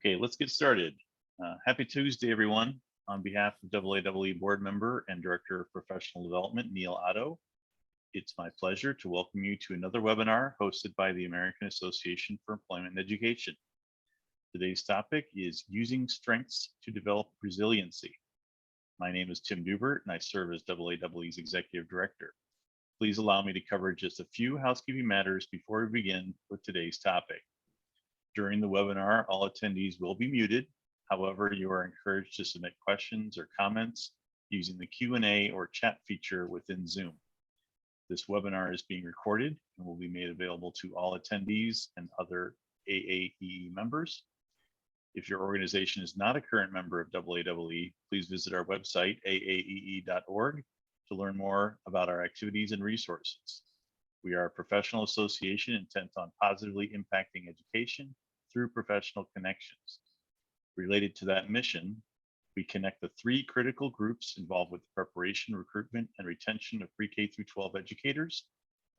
Okay, let's get started. Happy Tuesday, everyone. On behalf of AAE board member and director of professional development, Neil Otto, it's my pleasure to welcome you to another webinar hosted by the American Association for Employment and Education. Today's topic is using strengths to develop resiliency. My name is Tim Dubert and I serve as AAE's executive director. Please allow me to cover just a few housekeeping matters before we begin with today's topic. During the webinar, all attendees will be muted. However, you are encouraged to submit questions or comments using the Q&A or chat feature within Zoom. This webinar is being recorded and will be made available to all attendees and other AAEE members. If your organization is not a current member of AAE, please visit our website, aaee.org, to learn more about our activities and resources. We are a professional association intent on positively impacting education through professional connections. Related to that mission, we connect the three critical groups involved with the preparation, recruitment, and retention of pre-K through 12 educators,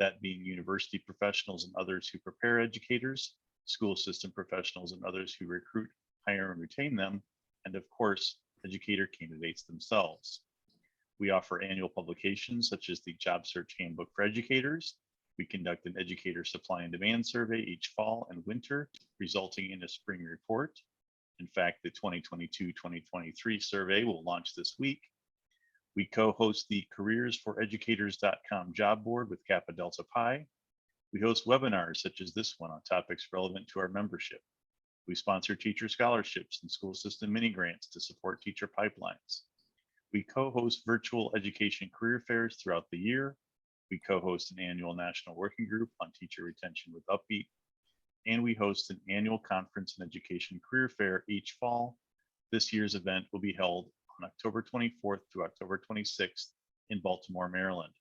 that being university professionals and others who prepare educators, school system professionals and others who recruit, hire, and retain them, and of course, educator candidates themselves. We offer annual publications such as the Job Search Handbook for Educators. We conduct an educator supply and demand survey each fall and winter, resulting in a spring report. In fact, the 2022-2023 survey will launch this week. We co-host the careersforeducators.com job board with Kappa Delta Pi. We host webinars such as this one on topics relevant to our membership. We sponsor teacher scholarships and school system mini grants to support teacher pipelines. We co-host virtual education career fairs throughout the year. We co-host an annual national working group on teacher retention with Upbeat, and we host an annual conference and education career fair each fall. This year's event will be held on October 24th to October 26th in Baltimore, Maryland.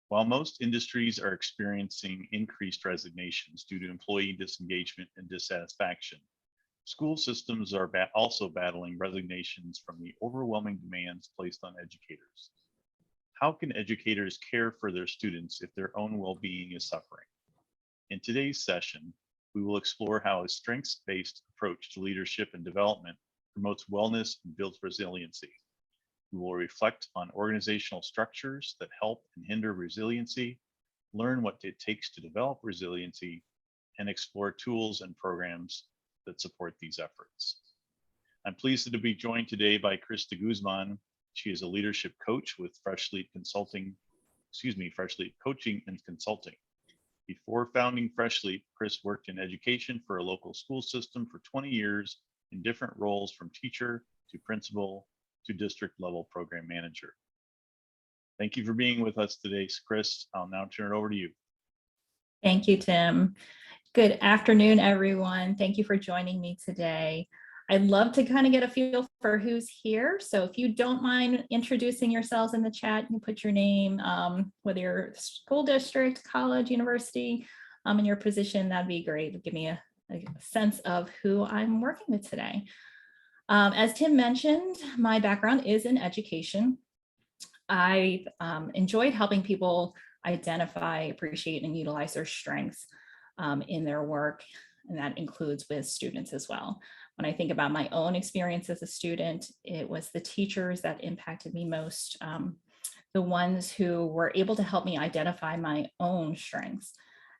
While most industries are experiencing increased resignations due to employee disengagement and dissatisfaction, school systems are also battling resignations from the overwhelming demands placed on educators. How can educators care for their students if their own well-being is suffering? In today's session, we will explore how a strengths-based approach to leadership and development promotes wellness and builds resiliency. We will reflect on organizational structures that help and hinder resiliency, learn what it takes to develop resiliency, and explore tools and programs that support these efforts. I'm pleased to be joined today by Krista Guzman. She is a leadership coach with Fresh Leap Coaching and Consulting. Before founding Fresh Leap, Chris worked in education for a local school system for 20 years in different roles from teacher to principal to district level program manager. Thank you for being with us today, Chris. I'll now turn it over to you. Thank you, Tim. Good afternoon, everyone. Thank you for joining me today. I'd love to kind of get a feel for who's here. So if you don't mind introducing yourselves in the chat, you can put your name, whether you're school district, college, university, and your position, that'd be great. Give me a sense of who I'm working with today. As Tim mentioned, my background is in education. I've enjoyed helping people identify, appreciate, and utilize their strengths in their work, and that includes with students as well. When I think about my own experience as a student, it was the teachers that impacted me most, the ones who were able to help me identify my own strengths.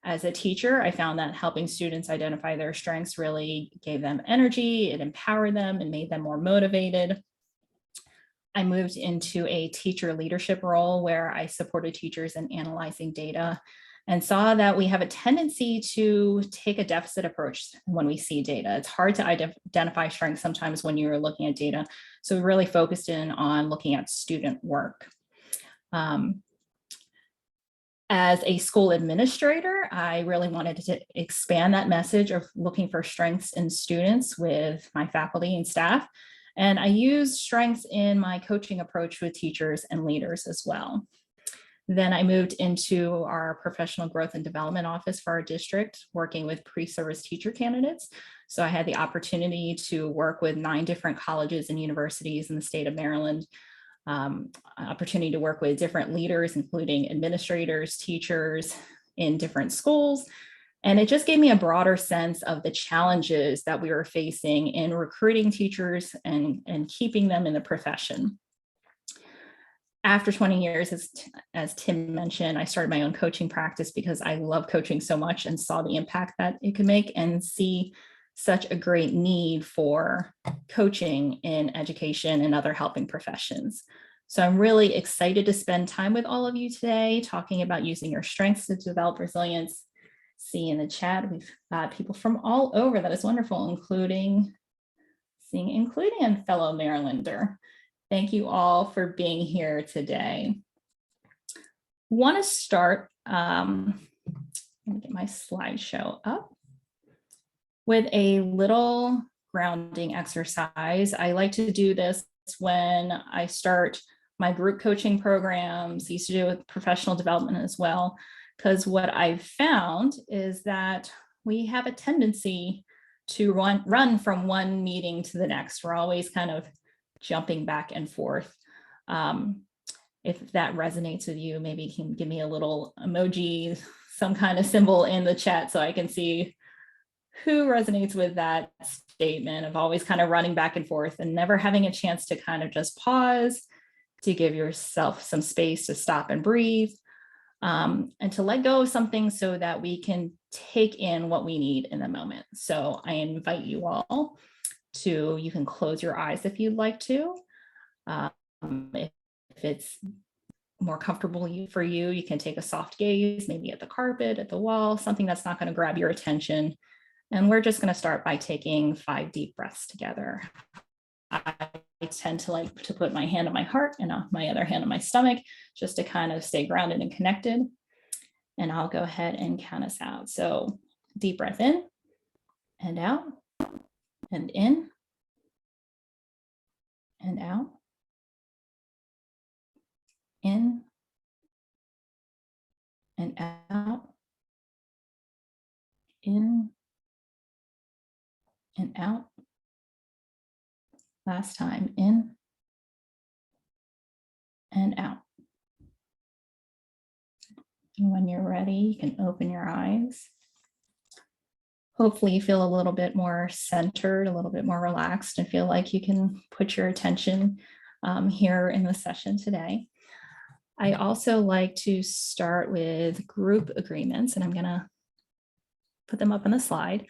As a teacher, I found that helping students identify their strengths really gave them energy, it empowered them, and made them more motivated. I moved into a teacher leadership role where I supported teachers in analyzing data and saw that we have a tendency to take a deficit approach when we see data. It's hard to identify strengths sometimes when you're looking at data. So we really focused in on looking at student work. As a school administrator, I really wanted to expand that message of looking for strengths in students with my faculty and staff. And I used strengths in my coaching approach with teachers and leaders as well. Then I moved into our professional growth and development office for our district, working with pre-service teacher candidates. So I had the opportunity to work with 9 different colleges and universities in the state of Maryland, opportunity to work with different leaders, including administrators, teachers in different schools, And it just gave me a broader sense of the challenges that we were facing in recruiting teachers and keeping them in the profession. After 20 years, as Tim mentioned, I started my own coaching practice because I love coaching so much and saw the impact that it could make and see such a great need for coaching in education and other helping professions. So I'm really excited to spend time with all of you today, talking about using your strengths to develop resilience. See in the chat, we've got people from all over. That is wonderful, including a fellow Marylander. Thank you all for being here today. Want to start, let me get my slideshow up, with a little grounding exercise. I like to do this when I start my group coaching programs. I used to do it with professional development as well, because what I've found is that we have a tendency to run from one meeting to the next. We're always kind of jumping back and forth. If that resonates with you, maybe you can give me a little emoji, some kind of symbol in the chat so I can see who resonates with that statement of always kind of running back and forth and never having a chance to kind of just pause, to give yourself some space to stop and breathe, and to let go of something so that we can take in what we need in the moment. So I invite you all to, you can close your eyes if you'd like to. If it's more comfortable for you, you can take a soft gaze, maybe at the carpet, at the wall, something that's not going to grab your attention. And we're just going to start by taking 5 deep breaths together. I tend to like to put my hand on my heart and my other hand on my stomach, just to kind of stay grounded and connected. And I'll go ahead and count us out. So deep breath in and out, and in and out, in and out, in and out. Last time, in and out. And when you're ready, you can open your eyes. Hopefully you feel a little bit more centered, a little bit more relaxed, and feel like you can put your attention here in the session today. I also like to start with group agreements, and I'm going to put them up on the slide.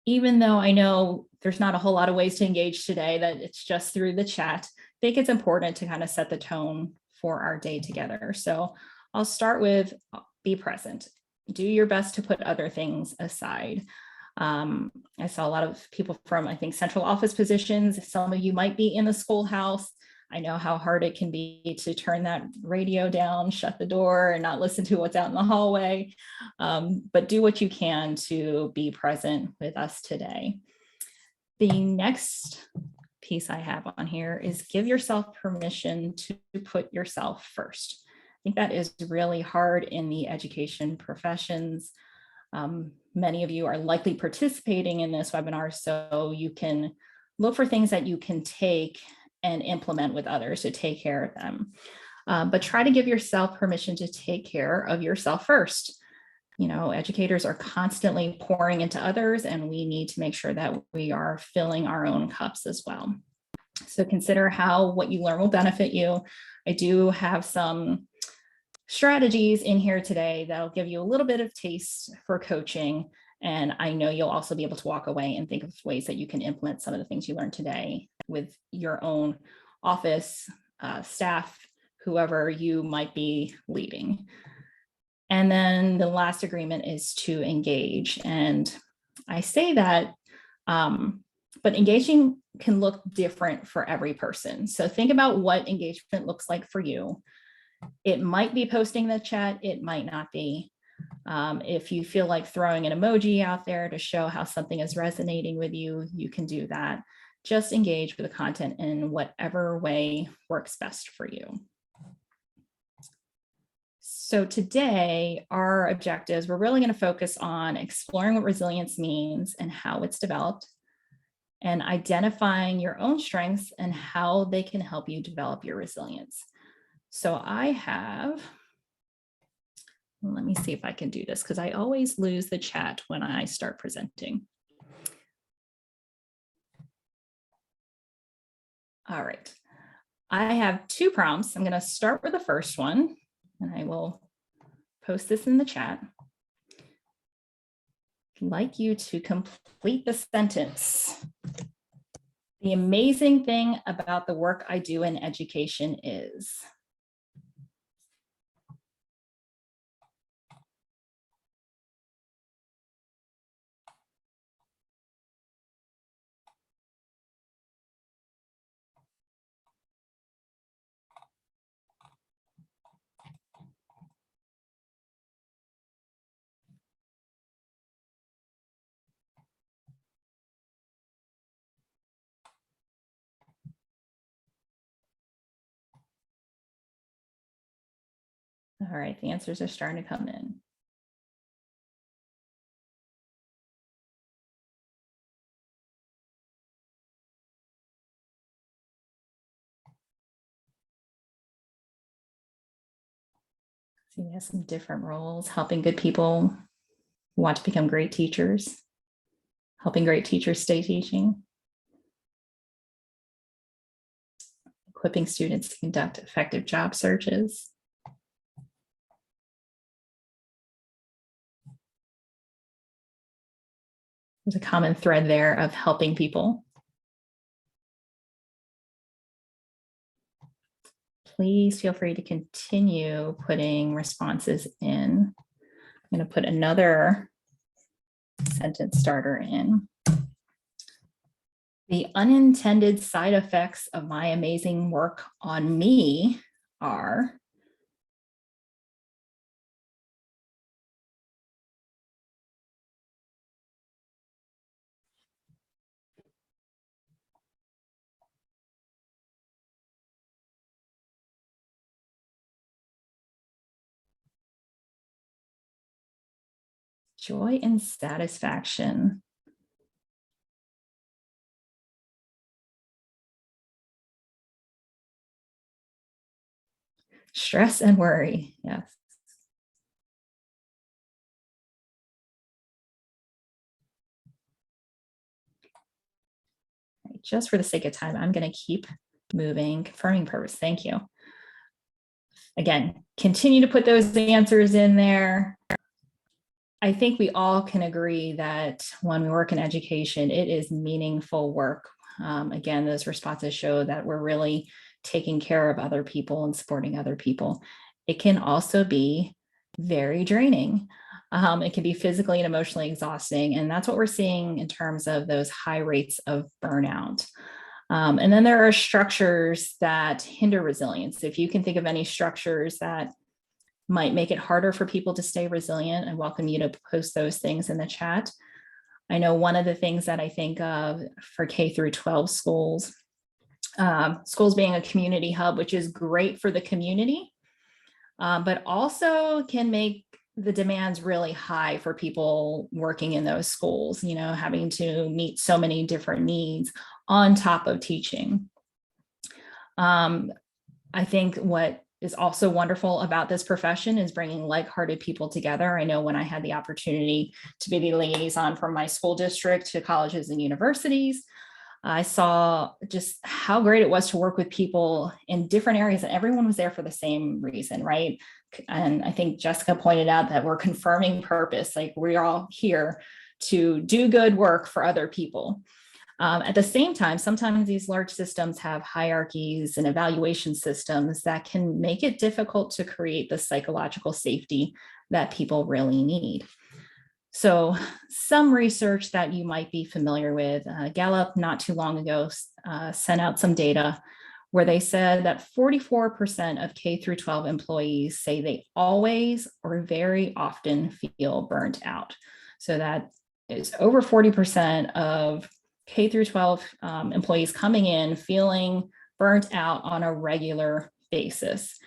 Even though I know there's not a whole lot of ways to engage today, that it's just through the chat, I think it's important to kind of set the tone for our day together. So I'll start with be present. Do your best to put other things aside. I saw a lot of people from, I think, central office positions. Some of you might be in the schoolhouse. I know how hard it can be to turn that radio down, shut the door, and not listen to what's out in the hallway. But do what you can to be present with us today. The next piece I have on here is give yourself permission to put yourself first. I think that is really hard in the education professions. Many of you are likely participating in this webinar, so you can look for things that you can take and implement with others to take care of them. But try to give yourself permission to take care of yourself first. You know, educators are constantly pouring into others, and we need to make sure that we are filling our own cups as well. So consider how what you learn will benefit you. I do have some strategies in here today that'll give you a little bit of taste for coaching. And I know you'll also be able to walk away and think of ways that you can implement some of the things you learned today with your own office, staff, whoever you might be leading. And then the last agreement is to engage. And I say that, but engaging can look different for every person. So think about what engagement looks like for you. It might be posting the chat, it might not be. If you feel like throwing an emoji out there to show how something is resonating with you, you can do that. Just engage with the content in whatever way works best for you. So today, our objectives, we're really going to focus on exploring what resilience means and how it's developed, and identifying your own strengths and how they can help you develop your resilience. So I have Let me see if I can do this because I always lose the chat when I start presenting. All right. I have 2 prompts. I'm going to start with the first one, and I will post this in the chat. I'd like you to complete the sentence. The amazing thing about the work I do in education is. All right, the answers are starting to come in. So we have some different roles: helping good people who want to become great teachers, helping great teachers stay teaching, equipping students to conduct effective job searches, there's a common thread there of helping people. Please feel free to continue putting responses in. I'm going to put another sentence starter in. The unintended side effects of my amazing work on me are. Joy and satisfaction. Stress and worry, yes. Right, just for the sake of time, I'm going to keep moving. Confirming purpose, thank you. Again, continue to put those answers in there. I think we all can agree that when we work in education, it is meaningful work. Again, those responses show that we're really taking care of other people and supporting other people. It can also be very draining. It can be physically and emotionally exhausting. And that's what we're seeing in terms of those high rates of burnout. And then there are structures that hinder resilience. If you can think of any structures that might make it harder for people to stay resilient, I welcome you to post those things in the chat. I know one of the things that I think of for K through 12 schools, schools being a community hub, which is great for the community, but also can make the demands really high for people working in those schools, you know, having to meet so many different needs on top of teaching. I think what is also wonderful about this profession is bringing like-hearted people together. I know when I had the opportunity to be the liaison from my school district to colleges and universities, I saw just how great it was to work with people in different areas, and everyone was there for the same reason, right? And I think Jessica pointed out that we're confirming purpose, like we're all here to do good work for other people. At the same time, sometimes these large systems have hierarchies and evaluation systems that can make it difficult to create the psychological safety that people really need. So some research that you might be familiar with, Gallup not too long ago sent out some data where they said that 44% of K through 12 employees say they always or very often feel burnt out. So that is over 40% of K through 12 employees coming in feeling burnt out on a regular basis.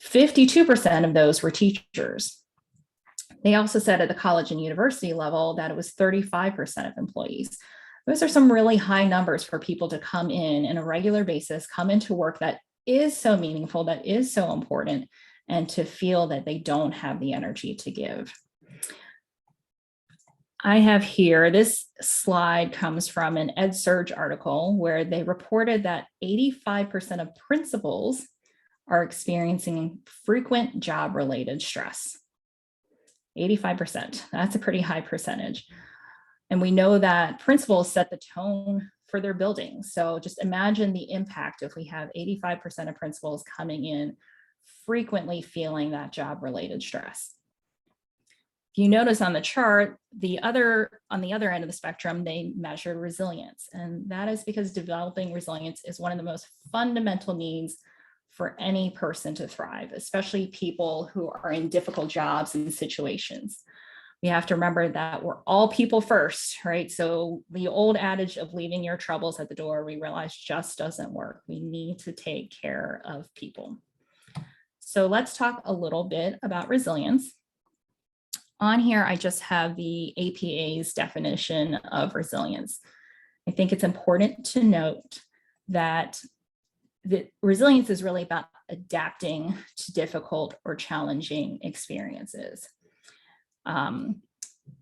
52% of those were teachers. They also said at the college and university level that it was 35% of employees. Those are some really high numbers for people to come in a regular basis, come into work that is so meaningful, that is so important, and to feel that they don't have the energy to give. I have here, this slide comes from an EdSurge article where they reported that 85% of principals are experiencing frequent job-related stress. 85%, that's a pretty high percentage. And we know that principals set the tone for their buildings. So just imagine the impact if we have 85% of principals coming in frequently feeling that job-related stress. If you notice on the chart, on the other end of the spectrum, they measured resilience. And that is because developing resilience is one of the most fundamental needs for any person to thrive, especially people who are in difficult jobs and situations. We have to remember that we're all people first, right? So the old adage of leaving your troubles at the door, we realize just doesn't work. We need to take care of people. So let's talk a little bit about resilience. On here, I just have the APA's definition of resilience. I think it's important to note that resilience is really about adapting to difficult or challenging experiences.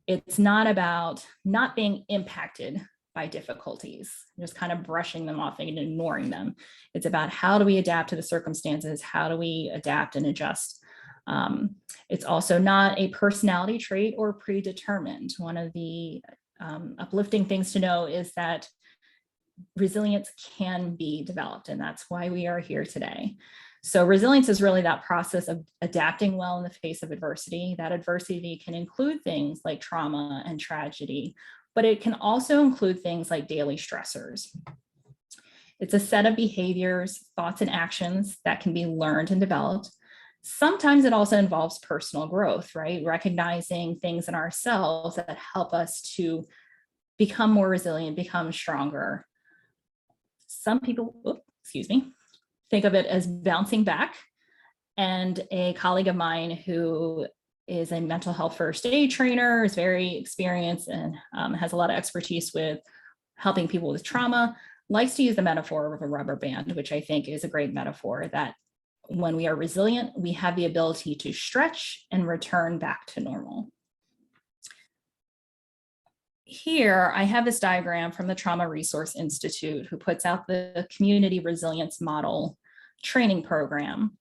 It's not about not being impacted by difficulties, just kind of brushing them off and ignoring them. It's about how do we adapt to the circumstances? How do we adapt and adjust? It's also not a personality trait or predetermined. One of the uplifting things to know is that resilience can be developed, and that's why we are here today. So resilience is really that process of adapting well in the face of adversity. That adversity can include things like trauma and tragedy, but it can also include things like daily stressors. It's a set of behaviors, thoughts, and actions that can be learned and developed. Sometimes it also involves personal growth, right? Recognizing things in ourselves that help us to become more resilient, become stronger. Some people, think of it as bouncing back. And a colleague of mine who is a mental health first aid trainer, is very experienced and has a lot of expertise with helping people with trauma, likes to use the metaphor of a rubber band, which I think is a great metaphor, that when we are resilient, we have the ability to stretch and return back to normal. Here, I have this diagram from the Trauma Resource Institute, who puts out the Community Resilience Model training program.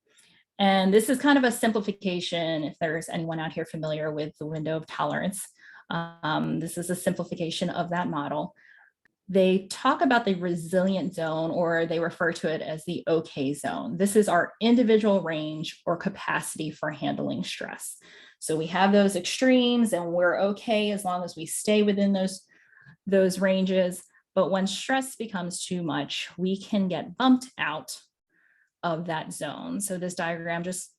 And this is kind of a simplification, if there's anyone out here familiar with the window of tolerance. This is a simplification of that model. They talk about the resilient zone, or they refer to it as the okay zone. This is our individual range or capacity for handling stress. So we have those extremes and we're okay as long as we stay within those ranges. But when stress becomes too much, we can get bumped out of that zone. So this diagram just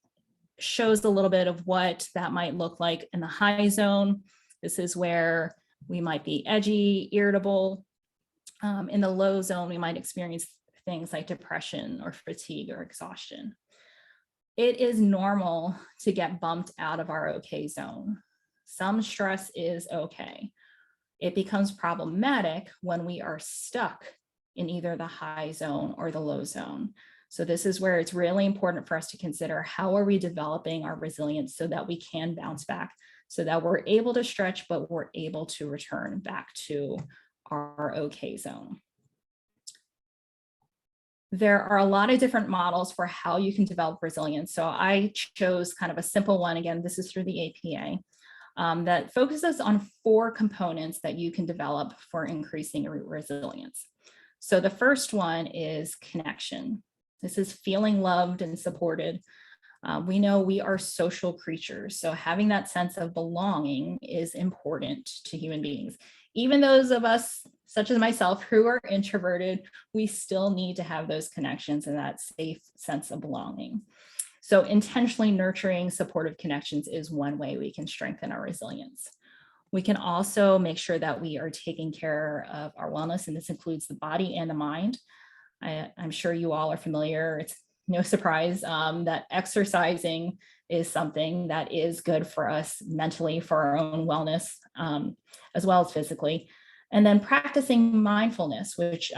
shows a little bit of what that might look like in the high zone. This is where we might be edgy, irritable. In the low zone, we might experience things like depression or fatigue or exhaustion. It is normal to get bumped out of our okay zone. Some stress is okay. It becomes problematic when we are stuck in either the high zone or the low zone. So this is where it's really important for us to consider, how are we developing our resilience so that we can bounce back, so that we're able to stretch, but we're able to return back to our okay zone. There are a lot of different models for how you can develop resilience. So I chose kind of a simple one. Again, this is through the APA, that focuses on 4 components that you can develop for increasing resilience. So the first one is connection. This is feeling loved and supported. We know we are social creatures, so having that sense of belonging is important to human beings. Even those of us, such as myself, who are introverted, we still need to have those connections and that safe sense of belonging. So intentionally nurturing supportive connections is one way we can strengthen our resilience. We can also make sure that we are taking care of our wellness, and this includes the body and the mind. I'm sure you all are familiar. It's no surprise that exercising is something that is good for us mentally, for our own wellness, as well as physically. And then practicing mindfulness, which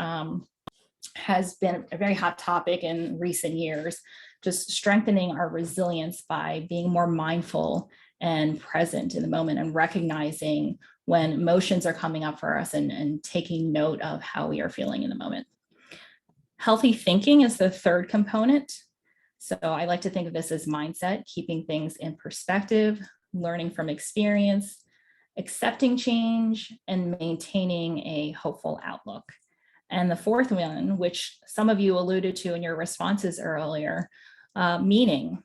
has been a very hot topic in recent years. just strengthening our resilience by being more mindful and present in the moment and recognizing when emotions are coming up for us and taking note of how we are feeling in the moment. Healthy thinking is the third component. So I like to think of this as mindset, keeping things in perspective, learning from experience, accepting change, and maintaining a hopeful outlook. And the fourth one, which some of you alluded to in your responses earlier, meaning.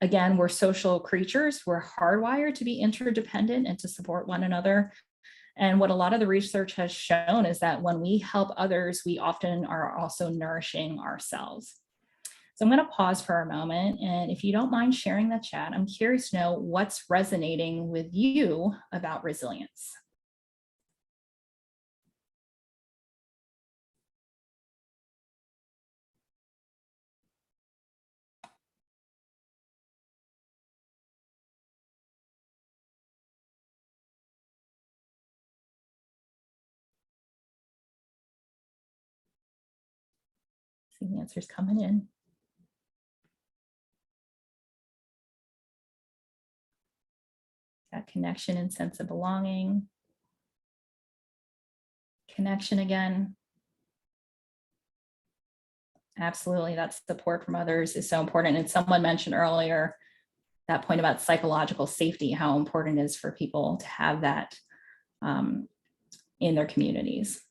Again, we're social creatures. We're hardwired to be interdependent and to support one another. And what a lot of the research has shown is that when we help others, we often are also nourishing ourselves. So I'm going to pause for a moment. And if you don't mind sharing the chat, I'm curious to know what's resonating with you about resilience. See the answers coming in. That connection and sense of belonging. Connection again. Absolutely, that support from others is so important. And someone mentioned earlier that point about psychological safety, how important it is for people to have that in their communities.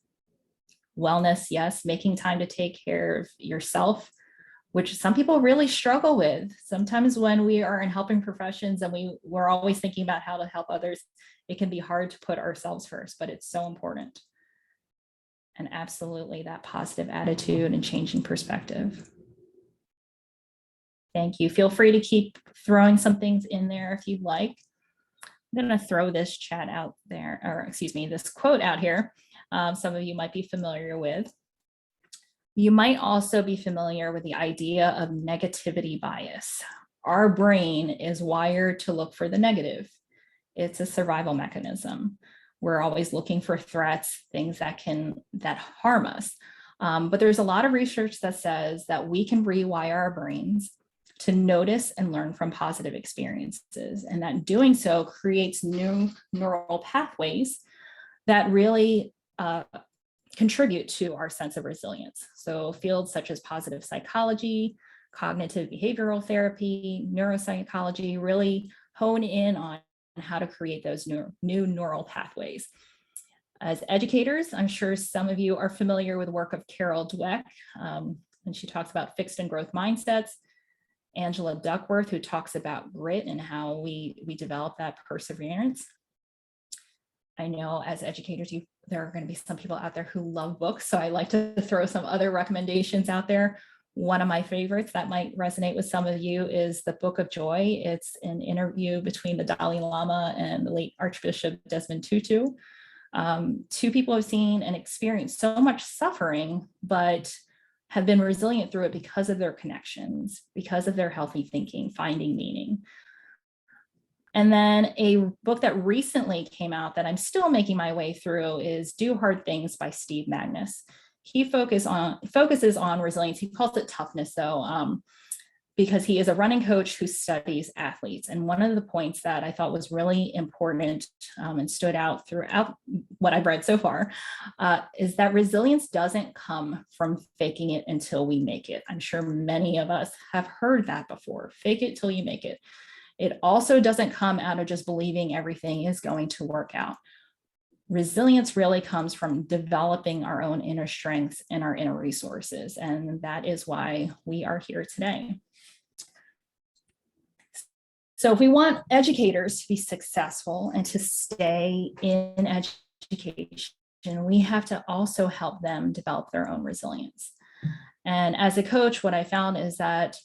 Wellness, yes, making time to take care of yourself, which some people really struggle with. Sometimes when we are in helping professions and we're always thinking about how to help others, it can be hard to put ourselves first, but it's so important. And absolutely that positive attitude and changing perspective. Thank you. Feel free to keep throwing some things in there if you'd like. I'm going to throw this chat out there, or excuse me, this quote out here. Some of you might be familiar with. You might also be familiar with the idea of negativity bias. Our brain is wired to look for the negative. It's a survival mechanism. We're always looking for threats, things that harm us. But there's a lot of research that says that we can rewire our brains to notice and learn from positive experiences, and that doing so creates new neural pathways that really contribute to our sense of resilience. So fields such as positive psychology, cognitive behavioral therapy, neuropsychology really hone in on how to create those new neural pathways. As educators, I'm sure some of you are familiar with the work of Carol Dweck, and she talks about fixed and growth mindsets. Angela Duckworth, who talks about grit and how we develop that perseverance. I know as educators, there are going to be some people out there who love books, so I like to throw some other recommendations out there. One of my favorites that might resonate with some of you is The Book of Joy. It's an interview between the Dalai Lama and the late Archbishop Desmond Tutu. Two people have seen and experienced so much suffering, but have been resilient through it because of their connections, because of their healthy thinking, finding meaning. And then a book that recently came out that I'm still making my way through is Do Hard Things by Steve Magnus. He focuses on resilience. He calls it toughness though, because he is a running coach who studies athletes. And one of the points that I thought was really important and stood out throughout what I've read so far is that resilience doesn't come from faking it until we make it. I'm sure many of us have heard that before, fake it till you make it. It also doesn't come out of just believing everything is going to work out. Resilience really comes from developing our own inner strengths and our inner resources. And that is why we are here today. So if we want educators to be successful and to stay in education, we have to also help them develop their own resilience. And as a coach, what I found is that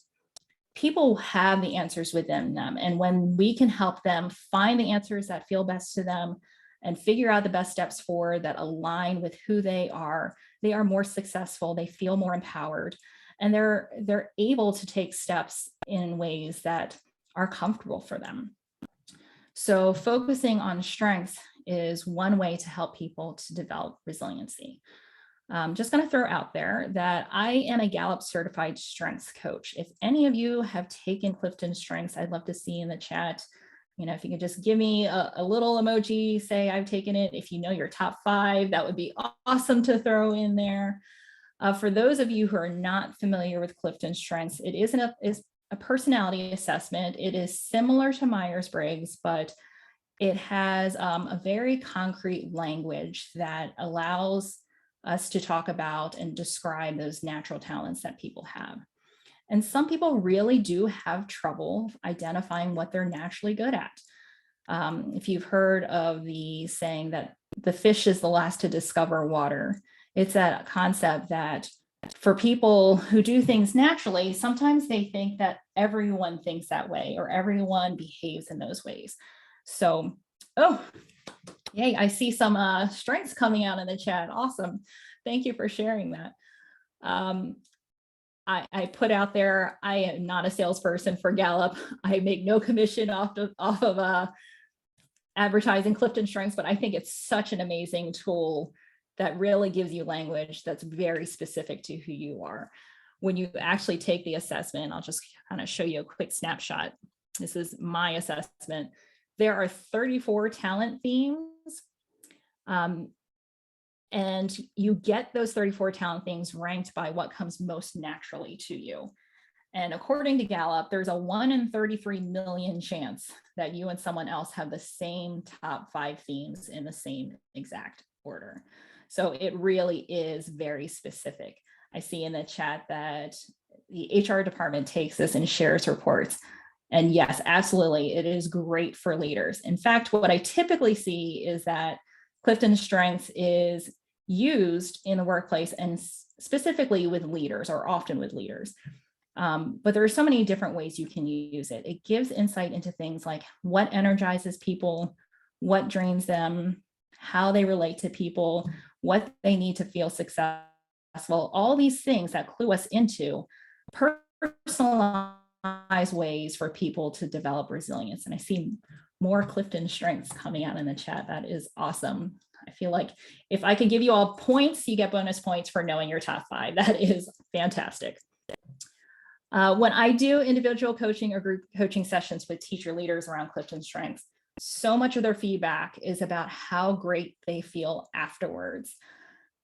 people have the answers within them. And when we can help them find the answers that feel best to them and figure out the best steps forward that align with who they are more successful, they feel more empowered, and they're able to take steps in ways that are comfortable for them. So focusing on strengths is one way to help people to develop resiliency. Just going to throw out there that I am a Gallup certified strengths coach. If any of you have taken Clifton Strengths, I'd love to see in the chat. If you could just give me a little emoji, say I've taken it. If you know your top 5, that would be awesome to throw in there. For those of you who are not familiar with Clifton Strengths, it is a personality assessment. It is similar to Myers-Briggs, but it has a very concrete language that allows us to talk about and describe those natural talents that people have. And some people really do have trouble identifying what they're naturally good at. If you've heard of the saying that the fish is the last to discover water, it's that concept that for people who do things naturally, sometimes they think that everyone thinks that way or everyone behaves in those ways. So, yay, I see some strengths coming out in the chat. Awesome. Thank you for sharing that. I put out there, I am not a salesperson for Gallup. I make no commission off of advertising Clifton Strengths, but I think it's such an amazing tool that really gives you language that's very specific to who you are. When you actually take the assessment, I'll just kind of show you a quick snapshot. This is my assessment. There are 34 talent themes. And you get those 34 talent themes ranked by what comes most naturally to you. And according to Gallup, there's a 1 in 33 million chance that you and someone else have the same top 5 themes in the same exact order. So it really is very specific. I see in the chat that the HR department takes this and shares reports. And yes, absolutely, it is great for leaders. In fact, what I typically see is that Clifton Strengths is used in the workplace and specifically with leaders, or often with leaders. But there are so many different ways you can use it. It gives insight into things like what energizes people, what drains them, how they relate to people, what they need to feel successful, all these things that clue us into personalized ways for people to develop resilience. And I see more Clifton Strengths coming out in the chat. That is awesome. I feel like if I could give you all points, you get bonus points for knowing your top 5. That is fantastic. When I do individual coaching or group coaching sessions with teacher leaders around Clifton Strengths, so much of their feedback is about how great they feel afterwards.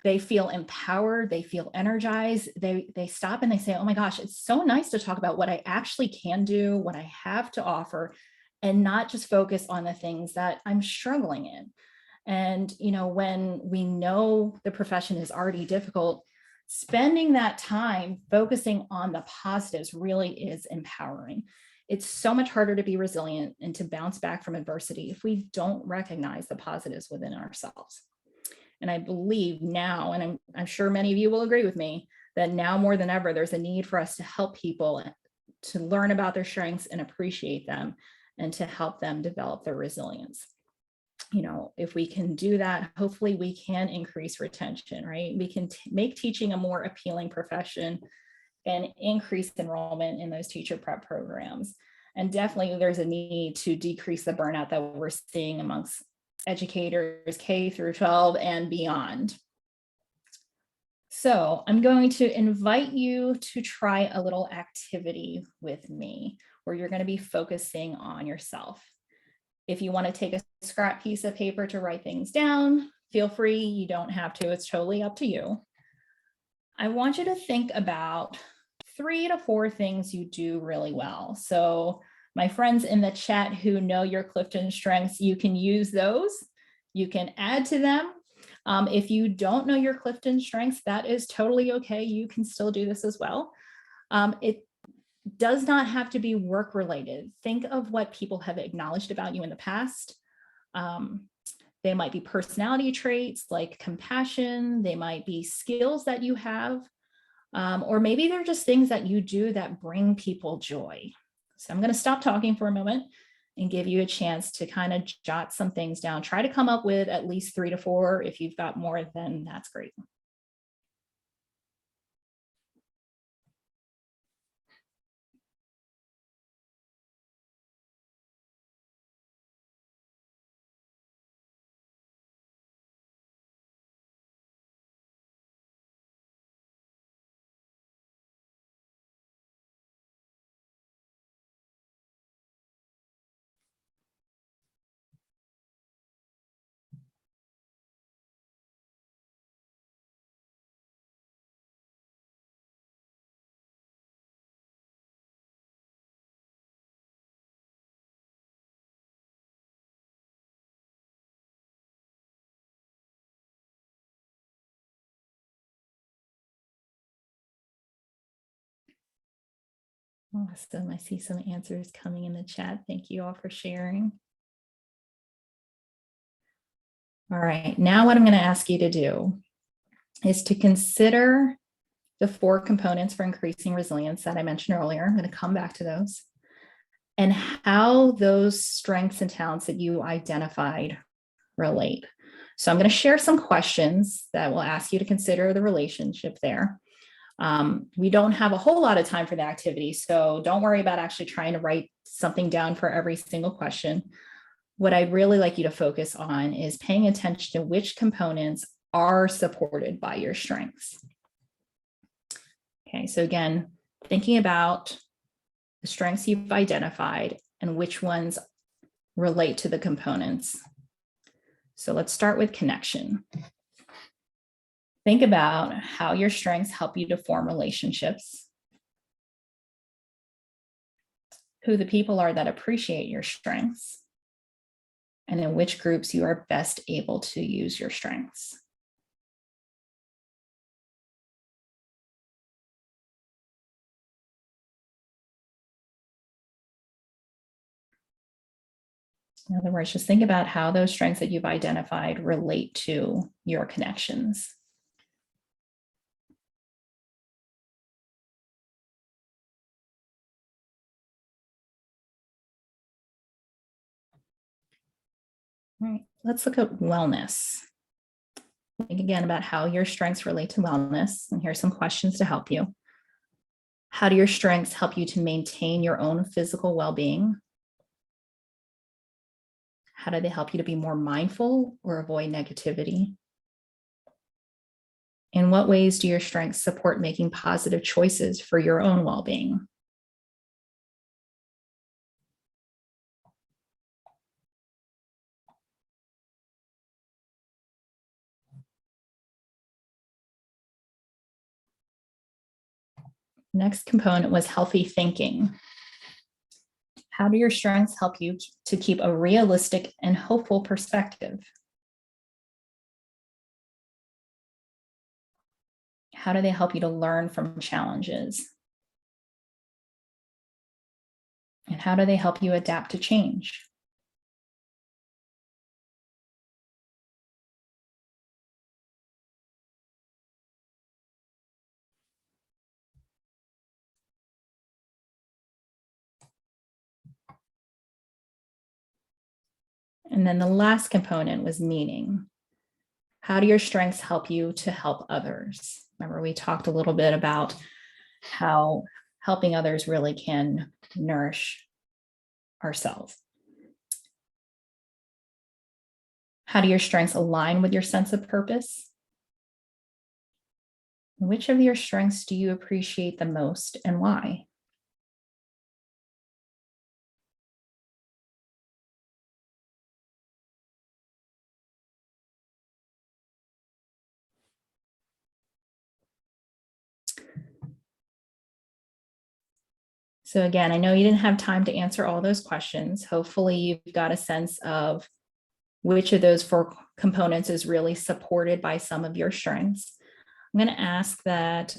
They feel empowered, they feel energized, they stop and they say, oh my gosh, it's so nice to talk about what I actually can do, what I have to offer, and not just focus on the things that I'm struggling in. And, when we know the profession is already difficult, spending that time focusing on the positives really is empowering. It's so much harder to be resilient and to bounce back from adversity if we don't recognize the positives within ourselves. And I believe now, and I'm sure many of you will agree with me, that now more than ever, there's a need for us to help people to learn about their strengths and appreciate them and to help them develop their resilience. If we can do that, hopefully we can increase retention, right? We can make teaching a more appealing profession and increase enrollment in those teacher prep programs. And definitely there's a need to decrease the burnout that we're seeing amongst educators K through 12 and beyond. So I'm going to invite you to try a little activity with me where you're going to be focusing on yourself. If you want to take a scrap piece of paper to write things down, feel free. You don't have to. It's totally up to you. I want you to think about 3 to 4 things you do really well. So my friends in the chat who know your Clifton Strengths, you can use those. You can add to them. If you don't know your Clifton Strengths, that is totally okay. You can still do this as well. It does not have to be work related. Think of what people have acknowledged about you in the past. They might be personality traits like compassion. They might be skills that you have, or maybe they're just things that you do that bring people joy. So I'm going to stop talking for a moment and give you a chance to kind of jot some things down. Try to come up with at least 3 to 4. If you've got more, then that's great. Awesome. I see some answers coming in the chat. Thank you all for sharing. All right, now what I'm going to ask you to do is to consider the 4 components for increasing resilience that I mentioned earlier. I'm going to come back to those and how those strengths and talents that you identified relate. So I'm going to share some questions that will ask you to consider the relationship there. We don't have a whole lot of time for the activity, so don't worry about actually trying to write something down for every single question. What I'd really like you to focus on is paying attention to which components are supported by your strengths. Okay, so again, thinking about the strengths you've identified and which ones relate to the components. So let's start with connection. Think about how your strengths help you to form relationships, who the people are that appreciate your strengths, and in which groups you are best able to use your strengths. In other words, just think about how those strengths that you've identified relate to your connections. All right, let's look at wellness. Think again about how your strengths relate to wellness. And here's some questions to help you. How do your strengths help you to maintain your own physical well-being? How do they help you to be more mindful or avoid negativity? In what ways do your strengths support making positive choices for your own well-being? Next component was healthy thinking. How do your strengths help you to keep a realistic and hopeful perspective? How do they help you to learn from challenges? And how do they help you adapt to change? And then the last component was meaning. How do your strengths help you to help others? Remember, we talked a little bit about how helping others really can nourish ourselves. How do your strengths align with your sense of purpose? Which of your strengths do you appreciate the most and why? So again, I know you didn't have time to answer all those questions. Hopefully you've got a sense of which of those 4 components is really supported by some of your strengths. I'm going to ask that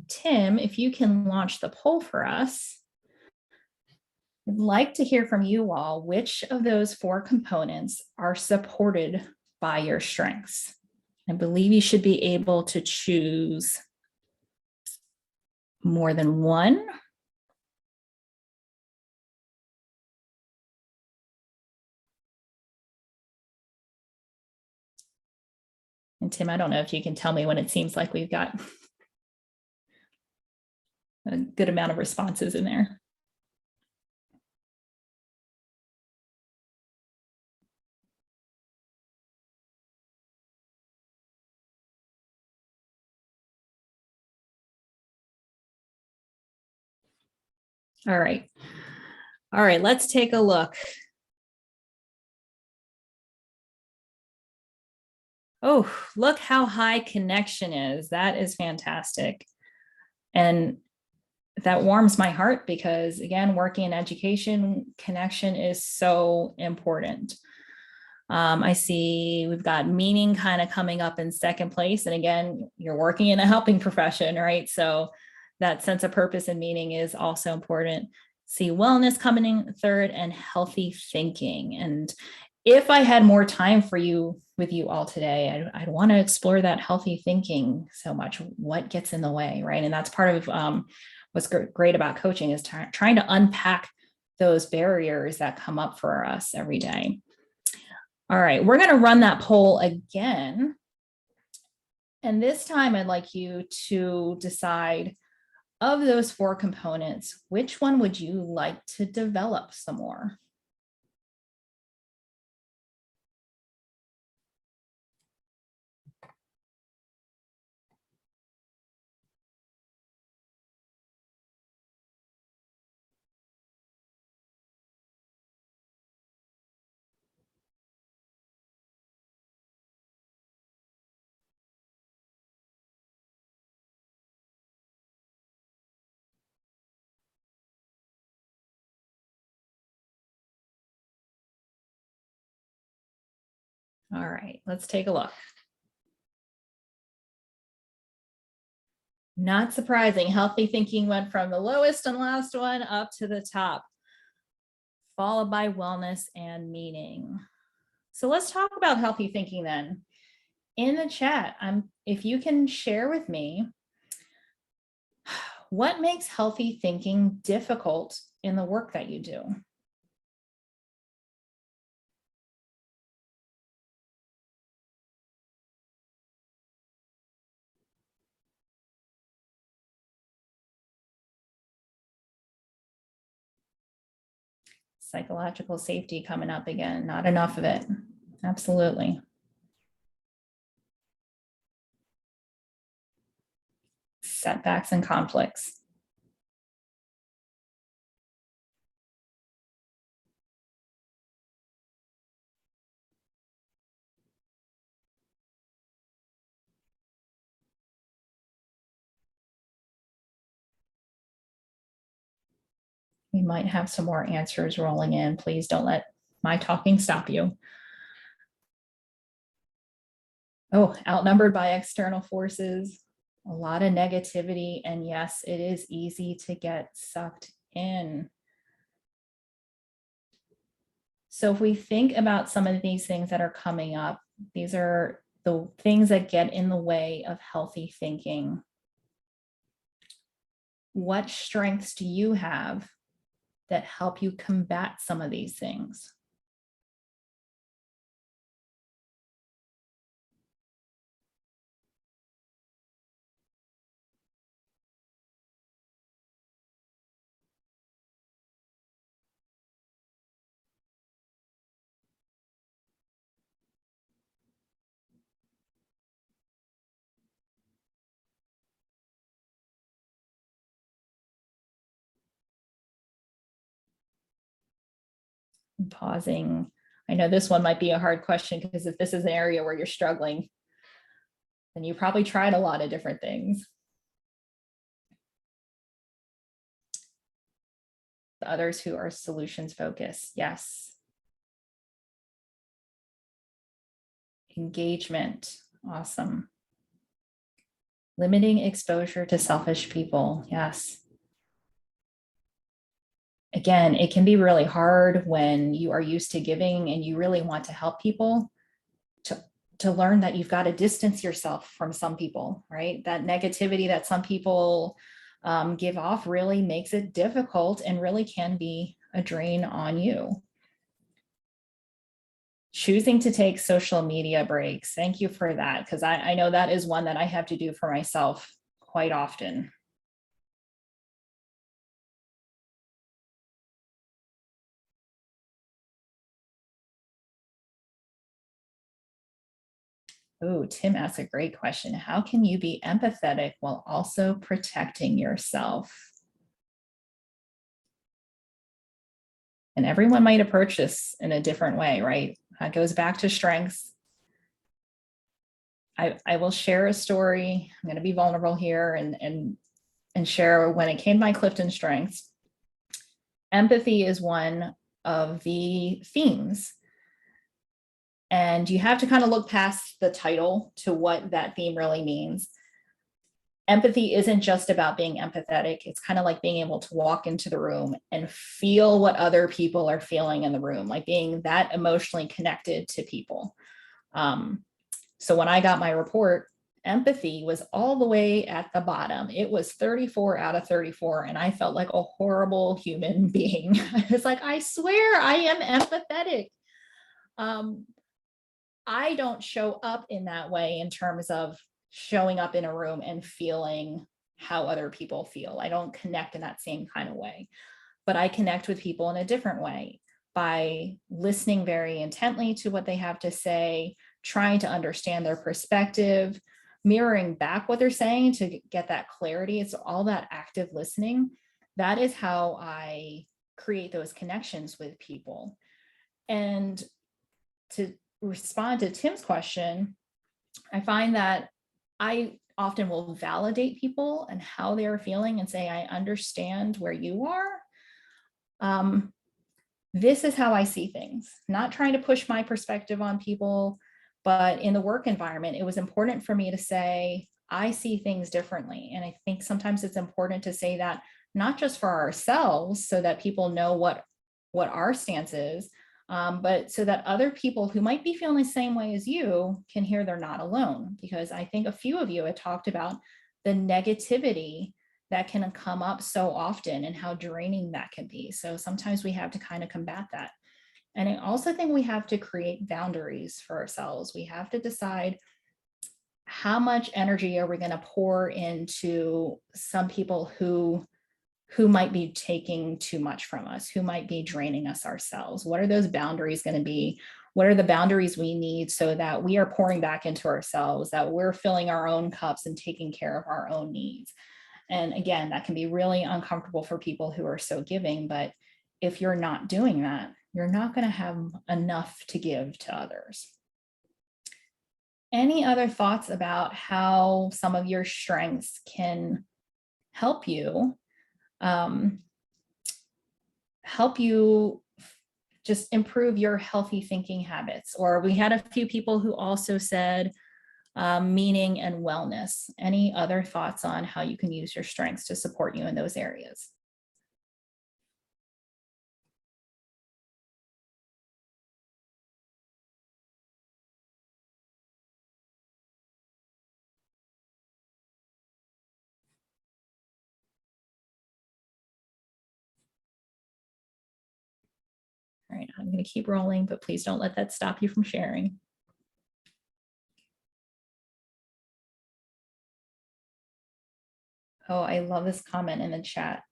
Tim, if you can launch the poll for us. I'd like to hear from you all which of those 4 components are supported by your strengths. I believe you should be able to choose more than one. And Tim, I don't know if you can tell me when it seems like we've got a good amount of responses in there. All right. All right, let's take a look. Oh, look how high connection is. That is fantastic. And that warms my heart because, again, working in education, connection is so important. I see we've got meaning kind of coming up in second place. And again, you're working in a helping profession, right? So that sense of purpose and meaning is also important. See wellness coming in third, and healthy thinking. And if I had more time for you with you all today, I'd want to explore that healthy thinking so much. What gets in the way, right? And that's part of what's great about coaching is trying to unpack those barriers that come up for us every day. All right, we're going to run that poll again. And this time I'd like you to decide, of those 4 components, which one would you like to develop some more? All right, let's take a look. Not surprising, healthy thinking went from the lowest and last one up to the top, followed by wellness and meaning. So let's talk about healthy thinking then. In the chat, if you can share with me, what makes healthy thinking difficult in the work that you do? Psychological safety coming up again, not enough of it. Absolutely. Setbacks and conflicts. We might have some more answers rolling in. Please don't let my talking stop you. Oh, outnumbered by external forces, a lot of negativity. And yes, it is easy to get sucked in. So if we think about some of these things that are coming up, these are the things that get in the way of healthy thinking. What strengths do you have that help you combat some of these things? I'm pausing. I know this one might be a hard question because if this is an area where you're struggling, then you probably tried a lot of different things. The others who are solutions focused, yes. Engagement, awesome. Limiting exposure to selfish people, yes. Again, it can be really hard when you are used to giving and you really want to help people to learn that you've got to distance yourself from some people, right? That negativity that some people give off really makes it difficult and really can be a drain on you. Choosing to take social media breaks. Thank you for that, because I know that is one that I have to do for myself quite often. Oh, Tim asked a great question. How can you be empathetic while also protecting yourself? And everyone might approach this in a different way, right? That goes back to strengths. I will share a story. I'm going to be vulnerable here and share when it came to my Clifton strengths. Empathy is one of the themes. And you have to kind of look past the title to what that theme really means. empathy isn't just about being empathetic. It's kind of like being able to walk into the room and feel what other people are feeling in the room, like being that emotionally connected to people. So when I got my report, empathy was all the way at the bottom. It was 34 out of 34, and I felt like a horrible human being. It's like, I swear I am empathetic. I don't show up in that way in terms of showing up in a room and feeling how other people feel. I don't connect in that same kind of way, but I connect with people in a different way by listening very intently to what they have to say, trying to understand their perspective, mirroring back what they're saying to get that clarity. It's all that active listening. That is how I create those connections with people. And to respond to Tim's question, I find that I often will validate people and how they are feeling and say, I understand where you are. This is how I see things, not trying to push my perspective on people, but in the work environment, it was important for me to say, I see things differently. And I think sometimes it's important to say that not just for ourselves so that people know what our stance is, but so that other people who might be feeling the same way as you can hear they're not alone. Because I think a few of you had talked about the negativity that can come up so often and how draining that can be. So sometimes we have to kind of combat that. And I also think we have to create boundaries for ourselves. We have to decide how much energy are we going to pour into some people who might be taking too much from us, who might be draining us ourselves. What are those boundaries going to be? What are the boundaries we need so that we are pouring back into ourselves, that we're filling our own cups and taking care of our own needs? And again, that can be really uncomfortable for people who are so giving, but if you're not doing that, you're not going to have enough to give to others. Any other thoughts about how some of your strengths can help you just improve your healthy thinking habits? Or we had a few people who also said meaning and wellness. Any other thoughts on how you can use your strengths to support you in those areas? All right, I'm going to keep rolling, but please don't let that stop you from sharing. Oh, I love this comment in the chat.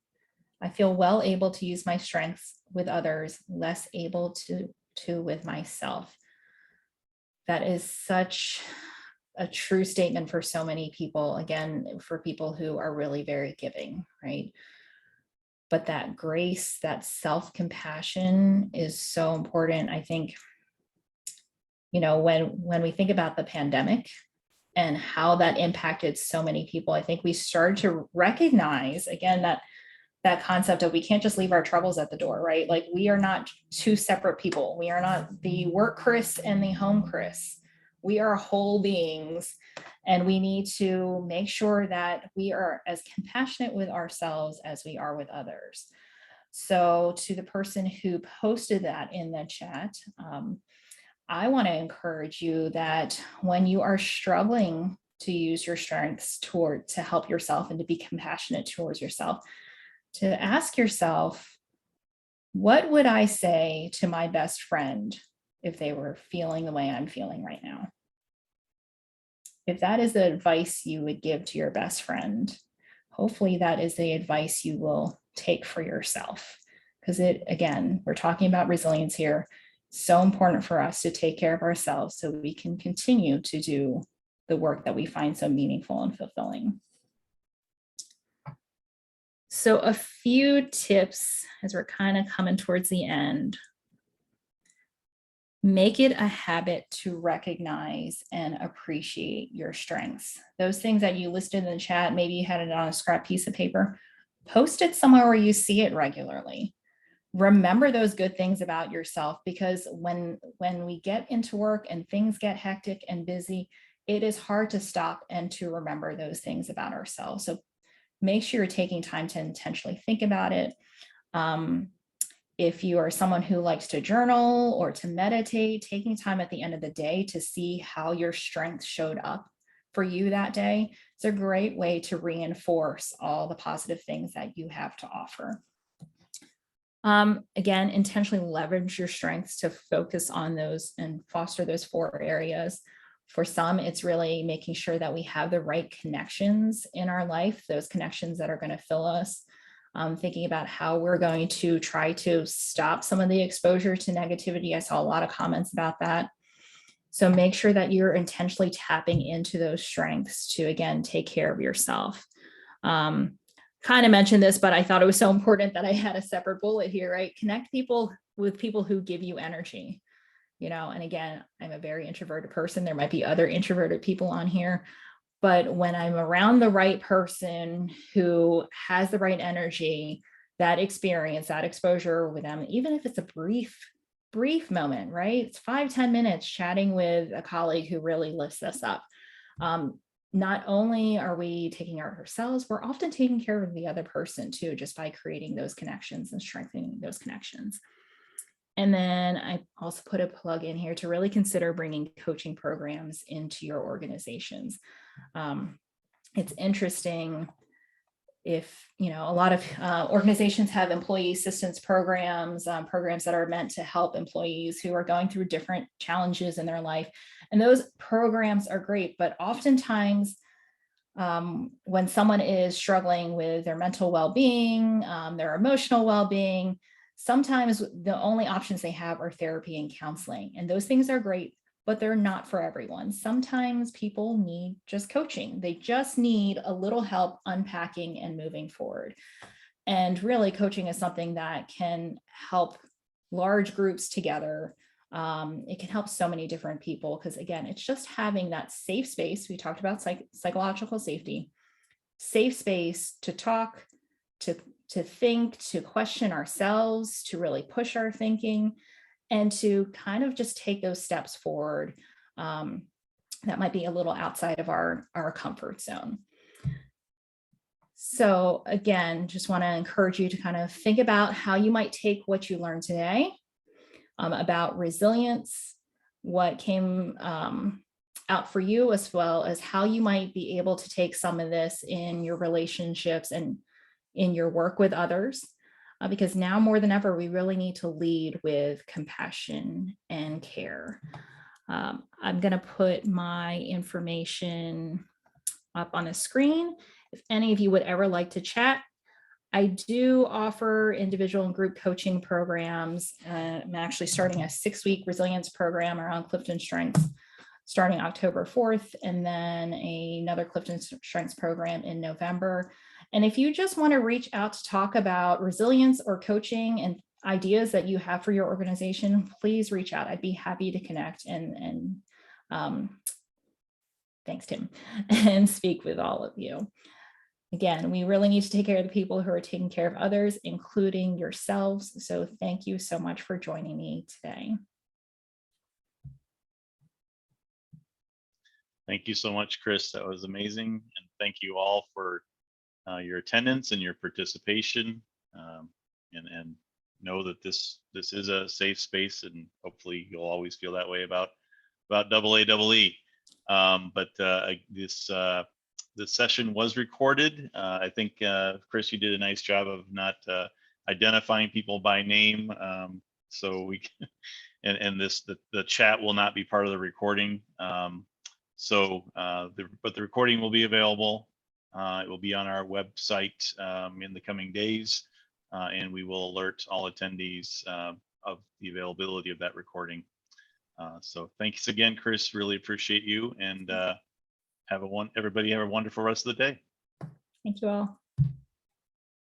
I feel well able to use my strengths with others, less able to with myself. That is such a true statement for so many people. Again, for people who are really very giving, right? But that grace, that self-compassion is so important. I think, you know, when we think about the pandemic and how that impacted so many people, I think we started to recognize again that concept of we can't just leave our troubles at the door, right? Like we are not two separate people. We are not the work Chris and the home Chris. We are whole beings, and we need to make sure that we are as compassionate with ourselves as we are with others. So to the person who posted that in the chat, I want to encourage you that when you are struggling to use your strengths to help yourself and to be compassionate towards yourself, to ask yourself, what would I say to my best friend if they were feeling the way I'm feeling right now? If that is the advice you would give to your best friend, hopefully that is the advice you will take for yourself. Because again, we're talking about resilience here. So important for us to take care of ourselves so we can continue to do the work that we find so meaningful and fulfilling. So a few tips as we're kind of coming towards the end. Make it a habit to recognize and appreciate your strengths. Those things that you listed in the chat, maybe you had it on a scrap piece of paper, post it somewhere where you see it regularly. Remember those good things about yourself, because when we get into work and things get hectic and busy, it is hard to stop and to remember those things about ourselves. So make sure you're taking time to intentionally think about it. If you are someone who likes to journal or to meditate, taking time at the end of the day to see how your strength showed up for you that day, it's a great way to reinforce all the positive things that you have to offer. Again, intentionally leverage your strengths to focus on those and foster those 4 areas. For some, it's really making sure that we have the right connections in our life, those connections that are going to fill us. Thinking about how we're going to try to stop some of the exposure to negativity. I saw a lot of comments about that. So make sure that you're intentionally tapping into those strengths to, again, take care of yourself. Kind of mentioned this, but I thought it was so important that I had a separate bullet here, right? Connect people with people who give you energy, and again, I'm a very introverted person. There might be other introverted people on here, but when I'm around the right person who has the right energy, that experience, that exposure with them, even if it's a brief moment, right? It's 5-10 minutes chatting with a colleague who really lifts us up. Not only are we taking care of ourselves, we're often taking care of the other person too, just by creating those connections and strengthening those connections. And then I also put a plug in here to really consider bringing coaching programs into your organizations. It's interesting if, a lot of organizations have employee assistance programs, programs that are meant to help employees who are going through different challenges in their life. And those programs are great, but oftentimes when someone is struggling with their mental well-being, their emotional well-being, sometimes the only options they have are therapy and counseling. And those things are great, but they're not for everyone. Sometimes people need just coaching. They just need a little help unpacking and moving forward. And really, coaching is something that can help large groups together. It can help so many different people because, again, it's just having that safe space. We talked about psychological safety, safe space to talk, to think, to question ourselves, to really push our thinking, and to kind of just take those steps forward that might be a little outside of our comfort zone. So again, just want to encourage you to kind of think about how you might take what you learned today about resilience, what came out for you, as well as how you might be able to take some of this in your relationships and in your work with others. Because now more than ever, we really need to lead with compassion and care. I'm going to put my information up on the screen. If any of you would ever like to chat, I do offer individual and group coaching programs. I'm actually starting a 6-week resilience program around Clifton Strengths starting October 4th, and then another Clifton Strengths program in November. And if you just want to reach out to talk about resilience or coaching and ideas that you have for your organization, please reach out. I'd be happy to connect and thanks, Tim, and speak with all of you. Again, we really need to take care of the people who are taking care of others, including yourselves. So thank you so much for joining me today. Thank you so much, Chris. That was amazing. And thank you all for your attendance and your participation. And know that this is a safe space, and hopefully you'll always feel that way about AAE. But this session was recorded. I think, Chris, you did a nice job of not identifying people by name. So we can, and the chat will not be part of the recording. But the recording will be available. It will be on our website in the coming days, and we will alert all attendees of the availability of that recording. So thanks again, Chris. Really appreciate you, and everybody have a wonderful rest of the day. Thank you all.